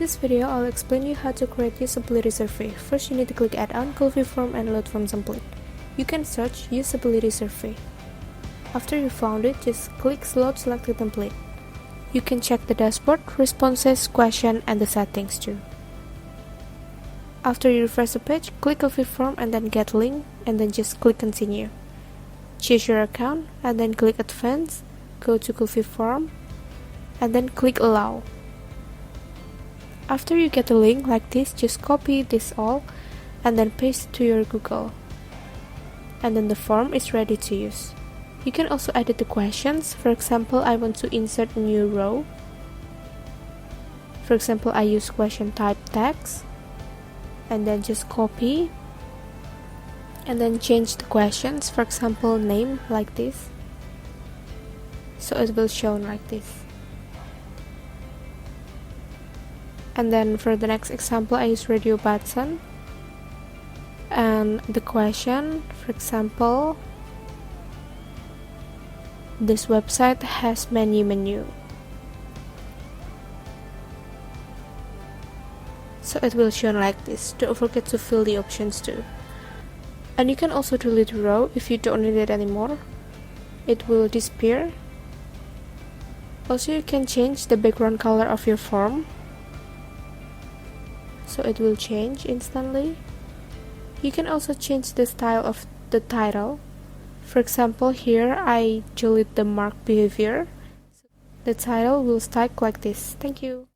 this video, I'll explain you how to create usability survey. First, you need to click Add on, fill form, and load form template. You can search usability survey. After you found it, just click load selected template. You can check the dashboard, responses, question, and the settings too. After you refresh the page, click fill form and then get link, and then just click continue. Choose your account and then click advanced, go to fill form, and then click allow. After you get a link like this, just copy this all and then paste it to your Google. And then the form is ready to use. You can also edit the questions. For example, I want to insert a new row. For example, I use question type text and then just copy and then change the questions. For example, name like this. So it will show like this. And then for the next example, I use radio button, and the question, for example, this website has menu. So it will show like this. Don't forget to fill the options too. And you can also delete the row if you don't need it anymore. It will disappear. Also, you can change the background color of your form, so it will change instantly. You can also change the style of the title. For example, here I delete the mark behavior. The title will stack like this. Thank you.